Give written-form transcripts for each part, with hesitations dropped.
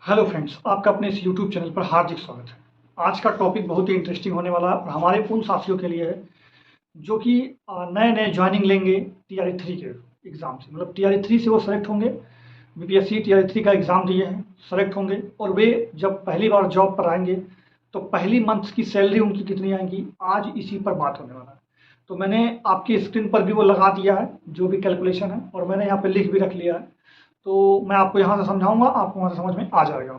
Hello friends, आपका अपने इस यूट्यूब चैनल पर हार्दिक स्वागत है। आज का टॉपिक बहुत ही इंटरेस्टिंग होने वाला है और हमारे उन साथियों के लिए है जो कि नए नए ज्वाइनिंग लेंगे टीआरई 3 के एग्ज़ाम से। मतलब टीआरई 3 से वो सेलेक्ट होंगे, बीपीएससी टीआरई 3 का एग्ज़ाम दिए हैं, सेलेक्ट होंगे और वे जब पहली बार जॉब पर आएंगे तो पहली मंथ की सैलरी उनकी कितनी आएंगी, आज इसी पर बात होने वाला है। तो मैंने आपकी स्क्रीन पर भी वो लगा दिया है जो भी कैलकुलेशन है, और मैंने यहाँ पे लिख भी रख लिया है। तो मैं आपको यहाँ से समझाऊंगा, आपको वहाँ से समझ में आ जाएगा।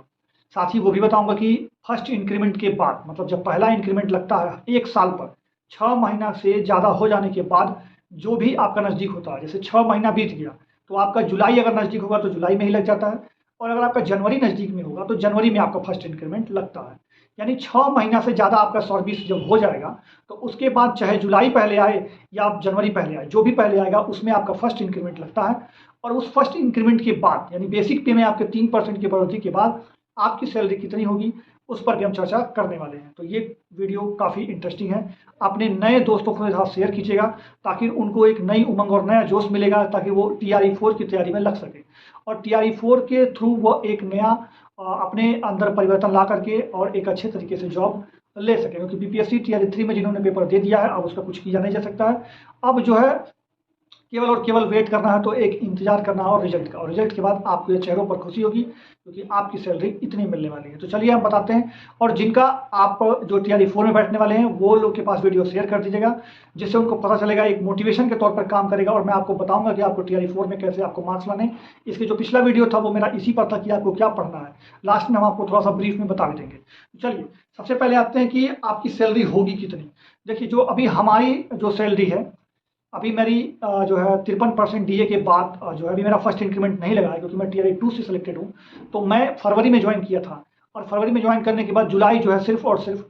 साथ ही वो भी बताऊंगा कि फर्स्ट इंक्रीमेंट के बाद, मतलब जब पहला इंक्रीमेंट लगता है 1 साल पर, 6 महीना से ज़्यादा हो जाने के बाद जो भी आपका नज़दीक होता है, जैसे 6 महीना बीत गया तो आपका जुलाई अगर नज़दीक होगा तो जुलाई में ही लग जाता है, और अगर आपका जनवरी नज़दीक में होगा तो जनवरी में आपका फर्स्ट इंक्रीमेंट लगता है। यानी 6 महीना से ज़्यादा आपका सर्विस जब हो जाएगा तो उसके बाद चाहे जुलाई पहले आए या आप जनवरी पहले आए, जो भी पहले आएगा उसमें आपका फर्स्ट इंक्रीमेंट लगता है। और उस फर्स्ट इंक्रीमेंट के बाद यानी बेसिक पे में आपके 3% की बढ़ोतरी के बाद आपकी सैलरी कितनी होगी, उस पर भी हम चर्चा करने वाले हैं। तो ये वीडियो काफ़ी इंटरेस्टिंग है। अपने नए दोस्तों के साथ शेयर कीजिएगा ताकि उनको एक नई उमंग और नया जोश मिलेगा, ताकि वो टीआरई 4 की तैयारी में लग सके और टीआरई 4 के थ्रू वो एक नया अपने अंदर परिवर्तन ला करके और एक अच्छे तरीके से जॉब ले सके। क्योंकि बीपीएससी टीआरई 3 में जिन्होंने पेपर दे दिया है अब उसका कुछ किया नहीं जा सकता है। अब जो है केवल और केवल वेट करना है, तो एक इंतजार करना है और रिजल्ट का, और रिजल्ट के बाद आपको ये चेहरों पर खुशी होगी क्योंकि आपकी सैलरी इतनी मिलने वाली है। तो चलिए हम बताते हैं। और जिनका आप जो टीआरई 4 में बैठने वाले हैं वो लोग के पास वीडियो शेयर कर दीजिएगा, जिससे उनको पता चलेगा, एक मोटिवेशन के तौर पर काम करेगा। और मैं आपको बताऊंगा कि आपको टीआरई 4 में कैसे आपको मार्क्स लाने। इसके जो पिछला वीडियो था वो मेरा इसी पर था कि आपको क्या पढ़ना है। लास्ट में हम आपको थोड़ा सा ब्रीफ में बता भी देंगे। तो चलिए सबसे पहले आते हैं कि आपकी सैलरी होगी कितनी। देखिए, जो अभी हमारी जो सैलरी है, अभी मेरी जो है 53% डीए के बाद जो है अभी मेरा फर्स्ट इंक्रीमेंट नहीं लगा है क्योंकि मैं टीआरई 2 से सिलेक्टेड हूँ। तो मैं फरवरी में ज्वाइन किया था, और फरवरी में ज्वाइन करने के बाद जुलाई जो है सिर्फ और सिर्फ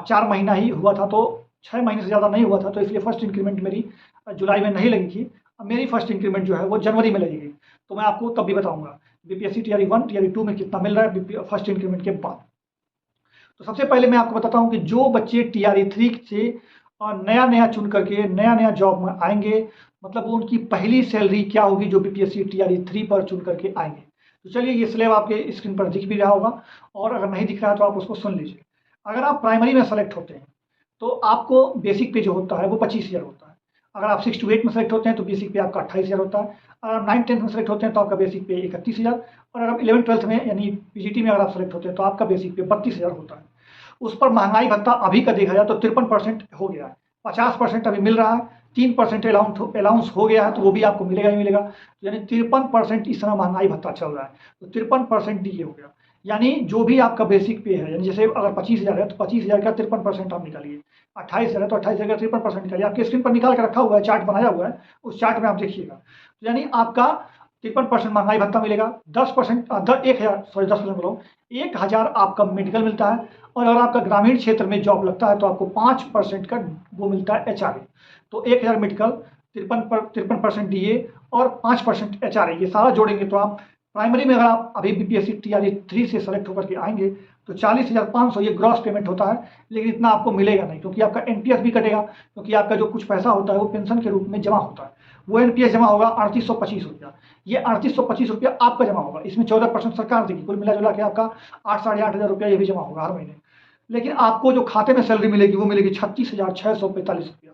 4 महीना ही हुआ था, तो 6 महीने से ज़्यादा नहीं हुआ था, तो इसलिए फर्स्ट इंक्रीमेंट मेरी जुलाई में नहीं लगी थी। अब मेरी फर्स्ट इंक्रीमेंट जो है वो जनवरी में लगेगी। तो मैं आपको तब भी बताऊंगा बीपीएससी टीआरई 1 टीआरई 2 में कितना मिल रहा है फर्स्ट इंक्रीमेंट के बाद। तो सबसे पहले मैं आपको बताता हूँ कि जो बच्चे टीआरई 3 से नया नया चुन करके नया नया जॉब में आएंगे, मतलब उनकी पहली सैलरी क्या होगी जो बीपीएससी टीआरई 3 पर चुन करके आएंगे। तो चलिए ये स्लैब आपके स्क्रीन पर दिख भी रहा होगा, और अगर नहीं दिख रहा है तो आप उसको सुन लीजिए। अगर आप प्राइमरी में सेलेक्ट होते हैं तो आपको बेसिक पे जो होता है वो 25,000 होता है। अगर आप 6 to 8 में सेलेक्ट होते हैं तो बेसिक पे आपका 28,000 होता है। अगर आप 9 10 में सेलेक्ट होते हैं तो आपका बेसिक पे 31,000, और अगर आप 11 12 में यानी पीजीटी में अगर आप सेलेक्ट होते हैं तो आपका बेसिक पे 32,000 होता है। उस पर महंगाई भत्ता अभी का देखा जाए तो 53% हो गया है। 50% अभी मिल रहा है, 3% अलाउंस हो गया है, तो वो भी आपको मिलेगा ही मिलेगा। यानी 53% इस समय महंगाई भत्ता चल रहा है, तो 53% डीए हो गया। यानी जो भी आपका बेसिक पे है, यानी जैसे अगर 25,000 है तो 25,000 का 53% आप निकालिए, 28,000 है तो 28,000 का 53% निकालिए। आपके स्क्रीन पर निकाल के रखा हुआ है, चार्ट बनाया हुआ है, उस चार्ट में आप देखिएगा। तो यानी आपका 53% महंगाई भत्ता मिलेगा, 10% 10,000 बोलो, 1,000 आपका मेडिकल मिलता है। और अगर आपका ग्रामीण क्षेत्र में जॉब लगता है तो आपको 5% का वो मिलता है एचआरए। तो 1,000 मेडिकल, 53% डीए और 5% एचआरए, ये सारा जोड़ेंगे तो आप प्राइमरी में, अगर आप अभी बीपीएससी टीआरई 3 से सेलेक्ट होकर के आएंगे तो 40,500 ये ग्रॉस पेमेंट होता है। लेकिन इतना आपको मिलेगा नहीं, क्योंकि आपका एनपीएस भी कटेगा, क्योंकि आपका जो कुछ पैसा होता है वो पेंशन के रूप में जमा होता है। वो एनपीएस जमा होगा 3825 रुपया। ये 3825 रुपया आपका जमा होगा, इसमें 14% सरकार देगी। कुल मिला जुला के आपका 8 साढ़े 8 हज़ार रुपया ये भी जमा होगा हर महीने। लेकिन आपको जो खाते में सैलरी मिलेगी वो मिलेगी 36,645 रुपया।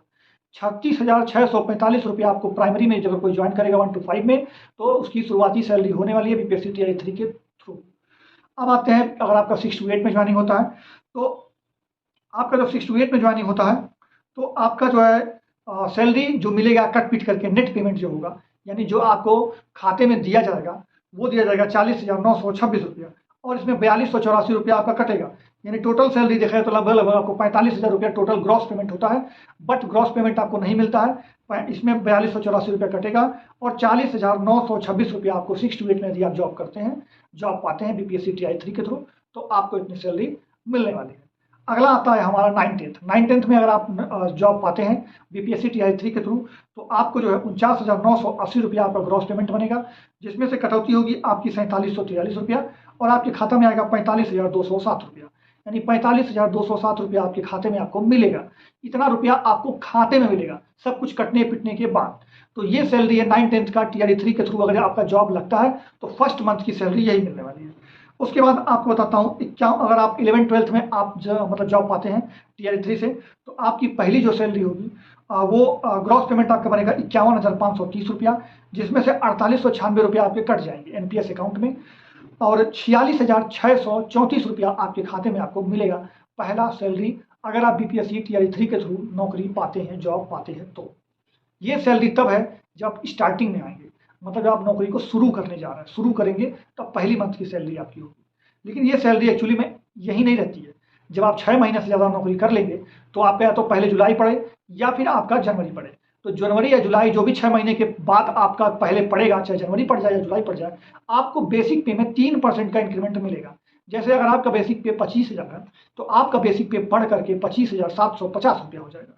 36,645 रुपया आपको प्राइमरी में जब कोई ज्वाइन करेगा 1 to 5 में, तो उसकी शुरुआती सैलरी होने वाली है बीपीएससी टीआरई 3 के थ्रू। अब आते हैं, अगर आपका 6 to 8 में ज्वाइनिंग होता है तो आपका जब 6 to 8 में ज्वाइनिंग होता है तो आपका जो है सैलरी जो मिलेगा कट पीट करके नेट पेमेंट जो होगा, यानी जो आपको खाते में दिया जाएगा वो दिया जाएगा 40,926 रुपया, और इसमें 4,284 रुपया आपका कटेगा। यानी टोटल सैलरी देखें तो लगभग लगभग आपको 45,000 रुपया टोटल ग्रॉस पेमेंट होता है। बट ग्रॉस पेमेंट आपको नहीं मिलता है, इसमें 4,284 रुपया कटेगा, और 40,926 रुपया आपको 6 to 8 में यदि आप जॉब करते हैं, जॉब पाते हैं बीपीएससी टीआरई 3 के थ्रू, तो आपको इतनी सैलरी मिलने वाली है। अगला आता है हमारा 9th में अगर आप जॉब पाते हैं बीपीएससी टीआरई 3 के थ्रू, तो आपको जो है 49,980 रुपया आपका ग्रॉस पेमेंट बनेगा, जिसमें से कटौती होगी आपकी 4743 रुपया, और आपके खाता में आएगा 45,207 रुपया। यानी 45,207 रुपया आपके खाते में आपको मिलेगा। इतना रुपया आपको खाते में मिलेगा सब कुछ कटने पिटने के बाद। तो ये सैलरी है 9th का टीआरई 3 के थ्रू। अगर आपका जॉब लगता है तो फर्स्ट मंथ की सैलरी यही मिलने वाली है। उसके बाद आपको बताता हूँ अगर आप 11th-12th में आप मतलब जॉब पाते हैं टीआरई 3 से, तो आपकी पहली जो सैलरी होगी वो ग्रॉस पेमेंट आपका बनेगा 51,530 रुपया, जिसमें से 4896 रुपया आपके कट जाएंगे एनपीएस अकाउंट में, और 46,634 रुपया आपके खाते में आपको मिलेगा पहला सैलरी, अगर आप बीपीएससी टीआरई 3 के थ्रू नौकरी पाते हैं, जॉब पाते हैं। तो ये सैलरी तब है जब स्टार्टिंग में आएंगे, मतलब जब आप नौकरी को शुरू करने जा रहे हैं, शुरू करेंगे तब पहली मंथ की सैलरी आपकी होगी। लेकिन ये सैलरी एक्चुअली में यही नहीं रहती है। जब आप 6 महीने से ज़्यादा नौकरी कर लेंगे तो आपका या तो पहले जुलाई पड़े या फिर आपका जनवरी पड़े। तो जनवरी या जुलाई जो भी 6 महीने के बाद आपका पहले पड़ेगा, चाहे जनवरी पड़ जाए या जुलाई पड़ जाए, आपको बेसिक पे में 3% का इंक्रीमेंट मिलेगा। जैसे अगर आपका बेसिक पे 25,000 है तो आपका बेसिक पे बढ़ करके 25,750 रुपया हो जाएगा।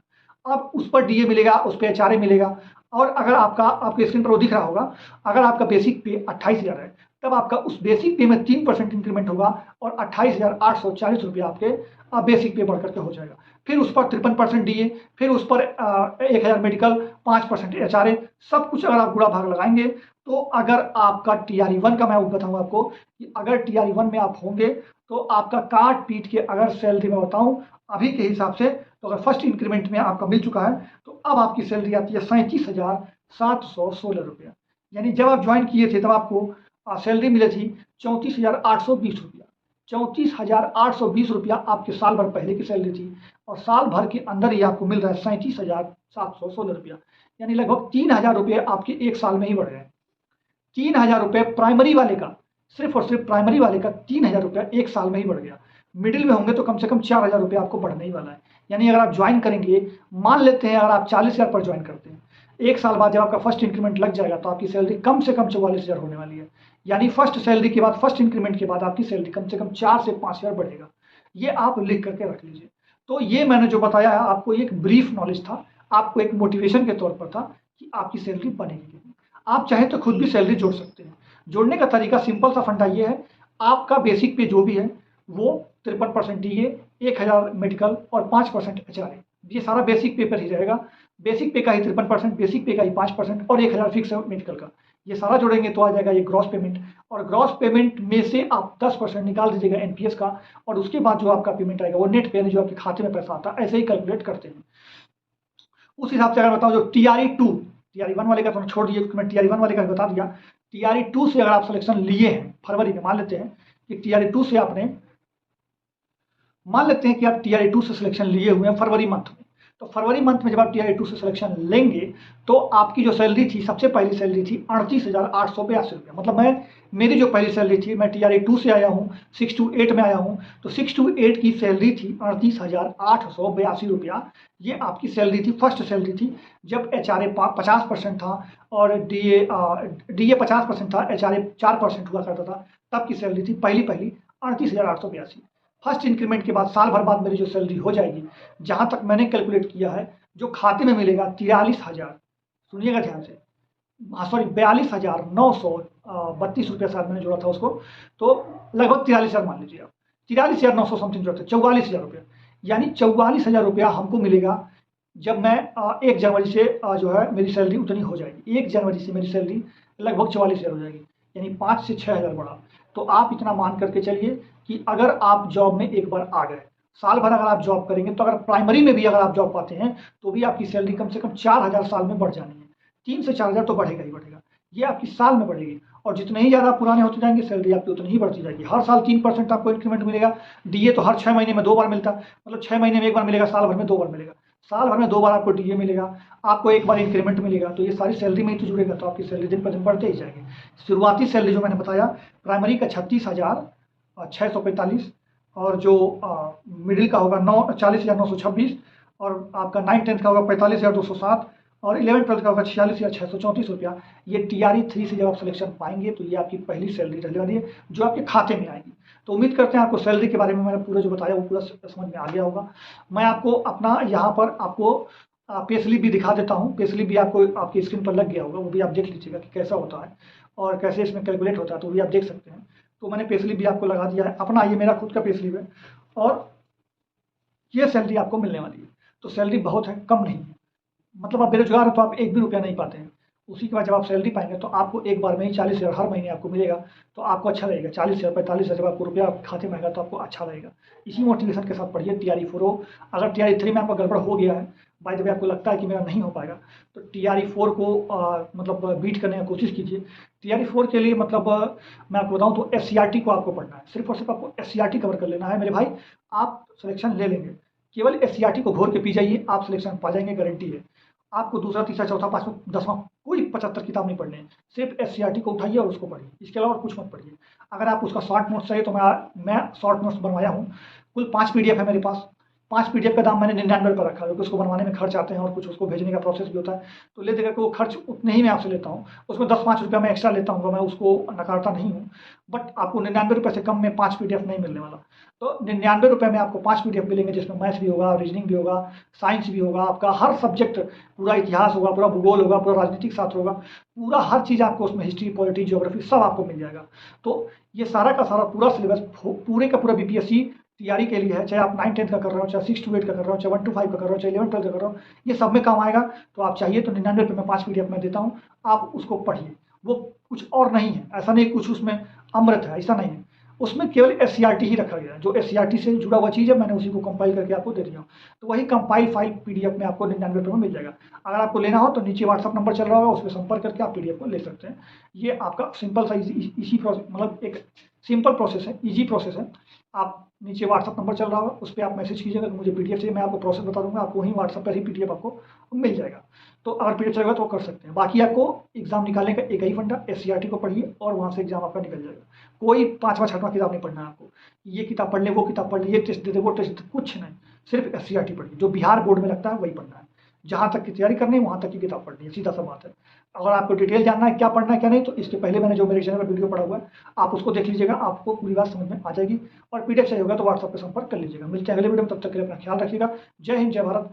अब उस पर डीए मिलेगा, उस पर एचआरए मिलेगा। और अगर आपके स्क्रीन पर वो दिख रहा होगा, अगर आपका बेसिक पे 28,000 है तब आपका उस बेसिक पे में 3% इंक्रीमेंट होगा और 28,840 रुपया आपके बेसिक पे बढ़ करके हो जाएगा। फिर उस पर 53% डीए, फिर उस पर 1,000 मेडिकल, 5% एचआरए, सब कुछ अगर आप गुणा भाग लगाएंगे तो अगर आपका टीआरई 1 का, मैं बताऊंगा आपको कि अगर टीआरई 1 में आप होंगे तो आपका काट पीट के अगर सैलरी में बताऊं अभी के हिसाब से, तो अगर फर्स्ट इंक्रीमेंट में आपका मिल चुका है तो अब आपकी सैलरी आती है 37,716 रुपया। यानी जब आप ज्वाइन किए थे तब आपको सैलरी मिली थी 34,820 रुपया। 34,820 रुपया आपके साल भर पहले की सैलरी थी, और साल भर के अंदर ही आपको मिल रहा है 37,716 रुपया। यानी लगभग 3,000 रुपये आपके एक साल में ही बढ़ गए। 3,000 रुपये प्राइमरी वाले का, सिर्फ और सिर्फ प्राइमरी वाले का 3,000 रुपया एक साल में ही बढ़ गया। मिडिल में होंगे तो कम से कम 4,000 रुपये आपको बढ़ने ही वाला है। यानी अगर आप ज्वाइन करेंगे, मान लेते हैं अगर आप 40,000 पर ज्वाइन करते हैं, एक साल बाद जब आपका फर्स्ट इंक्रीमेंट लग जाएगा तो आपकी सैलरी कम से कम 44,000 होने वाली है। यानी फर्स्ट सैलरी के बाद, फर्स्ट इंक्रीमेंट के बाद आपकी सैलरी कम से कम 4 से 5,000 बढ़ेगा। ये आप लिख करके रख लीजिए। तो ये मैंने जो बताया है आपको एक ब्रीफ नॉलेज था, आपको एक मोटिवेशन के तौर पर था कि आपकी सैलरी बनेगी। आप चाहें तो खुद भी सैलरी जोड़ सकते हैं। जोड़ने का तरीका सिंपल सा फंडा ये है, आपका बेसिक पे जो भी है वो 53% डीए, 1,000 मेडिकल और 5% एचआरए, ये सारा बेसिक पे पर ही रहेगा। बेसिक पे का ही 53%, बेसिक पे का ही 5% और 1,000 फिक्स है मेडिकल का। ये सारा जोड़ेंगे तो आ जाएगा ये ग्रॉस पेमेंट, और ग्रॉस पेमेंट में से आप 10% निकाल दीजिएगा एनपीएस का, और उसके बाद जो आपका पेमेंट आएगा वो नेट पे, जो आपके खाते में पैसा आता है, ऐसे ही कैलकुलेट करते हैं। उस हिसाब से अगर बताऊं जो टीआरई 2, टीआरई 1 वाले का तो छोड़ दिए, मैं टीआरई 1 वाले का बता दिया। टीआरई 2 से अगर आप सिलेक्शन लिए हैं फरवरी में, मान लेते हैं कि टीआरई 2 से आपने, मान लेते हैं कि आप टीआरई 2 से सिलेक्शन लिए हुए हैं फरवरी मंथ में, तो फरवरी मंथ में जब आप टीआरई 2 से सिलेक्शन लेंगे तो आपकी जो सैलरी थी, सबसे पहली सैलरी थी 38,882 रुपया। मतलब मेरी जो पहली सैलरी थी, मैं टीआरई 2 से आया हूँ, 6 to 8 में आया हूँ, तो 6 to 8 की सैलरी थी 38,882 रुपया। ये आपकी सैलरी थी, फर्स्ट सैलरी थी, जब एचआरए 50% था और डीए 50% था, एचआरए 4% हुआ करता था, तब की सैलरी थी पहली 38,882। फर्स्ट इंक्रीमेंट के बाद साल भर बाद मेरी जो सैलरी हो जाएगी, जहां तक मैंने कैलकुलेट किया है, जो खाते में मिलेगा 43,000, सुनिएगा ध्यान से, सॉरी 42,932 रुपया शायद मैंने जोड़ा था उसको, तो लगभग 43,000 मान लीजिए आप, 43,900 समथिंग जोड़ते, 44,000 रुपया। यानी 44,000 रुपया हमको मिलेगा जब मैं 1 जनवरी से जो है मेरी सैलरी उतनी हो जाएगी। 1 जनवरी से मेरी सैलरी लगभग 44,000 हो जाएगी, यानी 5 से 6,000 बढ़ा। तो आप इतना मान करके चलिए कि अगर आप जॉब में एक बार आ गए, साल भर अगर आप जॉब करेंगे, तो अगर प्राइमरी में भी अगर आप जॉब पाते हैं तो भी आपकी सैलरी कम से कम 4,000 साल में बढ़ जानी है। 3 से 4,000 तो बढ़ेगा ही बढ़ेगा, ये आपकी साल में बढ़ेगी। और जितने ही ज़्यादा पुराने होते जाएंगे सैलरी आपकी उतनी ही बढ़ती जाएगी। हर साल 3% आपको इंक्रीमेंट मिलेगा। डीए तो हर 6 महीने में 2 बार मिलता है, मतलब 6 महीने में 1 बार मिलेगा, साल भर में 2 बार मिलेगा। साल भर में 2 बार आपको डीए मिलेगा, आपको 1 बार इंक्रीमेंट मिलेगा, तो ये सारी सैलरी में ही तो जुड़ेगा, तो आपकी सैलरी दिन पर दिन बढ़ते ही जाएगी। शुरुआती सैलरी जो मैंने बताया, प्राइमरी का 36,645, और जो मिडिल का होगा 40,926, और आपका 9th-10th का होगा 45,207, और 11th-12th का होगा 46,634 रुपया। ये टीआरई 3 से जब आप सिलेक्शन पाएंगे तो ये आपकी पहली सैलरी रहने वाली है, जो आपके खाते में आएगी। तो उम्मीद करते हैं आपको सैलरी के बारे में मैंने पूरा जो बताया वो पूरा समझ में आ गया होगा। मैं आपको अपना यहाँ पर आपको पे स्लिप भी दिखा देता हूँ। पे स्लिप भी आपको आपकी स्क्रीन पर लग गया होगा, वो भी आप देख लीजिएगा कि कैसा होता है और कैसे इसमें कैलकुलेट होता है, तो वो भी आप देख सकते हैं। तो मैंने पे स्लिप भी आपको लगा दिया है अपना, ये मेरा खुद का पे स्लिप है, और ये सैलरी आपको मिलने वाली है। तो सैलरी बहुत है, कम नहीं है। मतलब आप बेरोजगार हो तो आप 1 भी रुपया नहीं पाते हैं, उसी के बाद जब आप सैलरी पाएँगे तो आपको एक बार में ही 40,000 हर महीने आपको मिलेगा, तो आपको अच्छा लगेगा। 40,000 45,000 जब आपको रुपया आपके खाते में आएगा तो आपको अच्छा लगेगा। इसी मोटिवेशन के साथ पढ़िए टीआरई 4 हो। अगर टीआरई 3 में आपका गड़बड़ हो गया है, बाय द वे आपको लगता है कि मेरा नहीं हो पाएगा, तो टीआरई 4 को मतलब बीट करने की कोशिश कीजिए। टीआरई 4 के लिए मतलब मैं आपको बताऊँ तो एससीईआरटी को आपको पढ़ना है। सिर्फ़ और सिर्फ़ आपको एससीईआरटी कवर कर लेना है मेरे भाई, आप सिलेक्शन ले लेंगे। केवल एससीईआरटी को घोर के पी जाइए, आप सिलेक्शन पा जाएँगे, गारंटी है। आपको दूसरा, तीसरा, चौथा, पाँचवाँ, 10वां कोई 75 किताब नहीं पढ़ने हैं। सिर्फ़ एससीईआरटी को उठाइए और उसको पढ़िए। इसके अलावा और कुछ मत पढ़िए। अगर आप उसका शॉर्ट नोट्स चाहिए तो मैं शॉर्ट नोट्स बनवाया हूँ। कुल 5 पीडीएफ है मेरे पास। 5 पीडीएफ का दाम मैंने 99 रुपए रखा है, क्योंकि उसको बनवाने में खर्च आते हैं और कुछ उसको भेजने का प्रोसेस भी होता है। तो ले देकर के वो खर्च उतने ही मैं आपसे लेता हूँ। उसमें 10-5 रुपया मैं एक्स्ट्रा लेता हूँ, तो मैं उसको नकारता नहीं हूँ। बट आपको 99 रुपए से कम में 5 पीडीएफ नहीं मिलने वाला। तो 99 रुपए में आपको 5 पीडीएफ मिलेंगे, जिसमें मैथ्स भी होगा, रीजनिंग भी होगा, साइंस भी होगा, आपका हर सब्जेक्ट, पूरा इतिहास होगा, पूरा भूगोल होगा, पूरा राजनीतिक शास्त्र होगा, पूरा हर चीज़ आपको उसमें, हिस्ट्री, पॉलिटी, ज्योग्राफी सब आपको मिल जाएगा। तो ये सारा का सारा पूरा सिलेबस पूरे का पूरा बीपीएससी तैयारी के लिए है। चाहे आप 9-10 का कर रहे हो, चाहे 6 to 8 का कर रहे हो, चाहे 1 to 5 का कर रहे हो, चाहे 11-12 का कर रहे हो, ये सब में काम आएगा। तो आप चाहिए तो 99 रुपये में 5 पीडीएफ मैं देता हूँ, आप उसको पढ़िए। वो कुछ और नहीं है, ऐसा नहीं कुछ उसमें अमृत है, ऐसा नहीं है। उसमें केवल एससीईआरटी ही रखा गया है, जो एससीईआरटी से जुड़ा हुआ चीज़ है, मैंने उसी को कंपाइल करके आपको दे दिया हूँ। तो वही कंपाइल फाइल पीडीएफ में आपको 99 रुपये में मिल जाएगा। अगर आपको लेना हो तो नीचे व्हाट्सएप नंबर चल रहा होगा, उस पर संपर्क करके आप पीडीएफ को ले सकते हैं। ये आपका सिंपल सा इजी प्रोसेस, मतलब एक सिंपल प्रोसेस है, ईजी प्रोसेस है। आप नीचे व्हाट्सएप नंबर चल रहा होगा, उस पे आप मैसेज कीजिएगा कि मुझे पीडीएफ चाहिए, मैं आपको प्रोसेस बता दूँगा, आपको वहीं व्हाट्सएप पर ही पीडीएफ आपको मिल जाएगा। तो अगर पीडीएफ चाहिए तो वो कर सकते हैं। बाकी आपको एग्ज़ाम निकालने का एक ही फंडा, एससीईआरटी को पढ़िए और वहाँ से एग्ज़ाम आपका निकल जाएगा। कोई 5वाँ 6वाँ किताब नहीं पढ़ना है आपको। ये किताब पढ़ ले, वो किताब पढ़ ले, ये टेस्ट दे दे, वो टेस्ट दे दे, कुछ नहीं। सिर्फ़ एससीईआरटी पढ़िए, जो बिहार बोर्ड में लगता है वही पढ़ना है। जहाँ तक की तैयारी करनी है वहाँ तक की किताब पढ़नी है, सीधा सा बात है। अगर आपको डिटेल जानना है क्या पढ़ना है क्या नहीं, तो इसके पहले मैंने जो मेरे चैनल पर वीडियो पड़ा हुआ है, आप उसको देख लीजिएगा, आपको पूरी बात समझ में आ जाएगी। और पीडीएफ चाहिए होगा तो व्हाट्सएप पे संपर्क कर लीजिएगा। मिलते हैं अगले वीडियो में, तब तक के लिए अपना ख्याल रखिएगा। जय हिंद, जय भारत,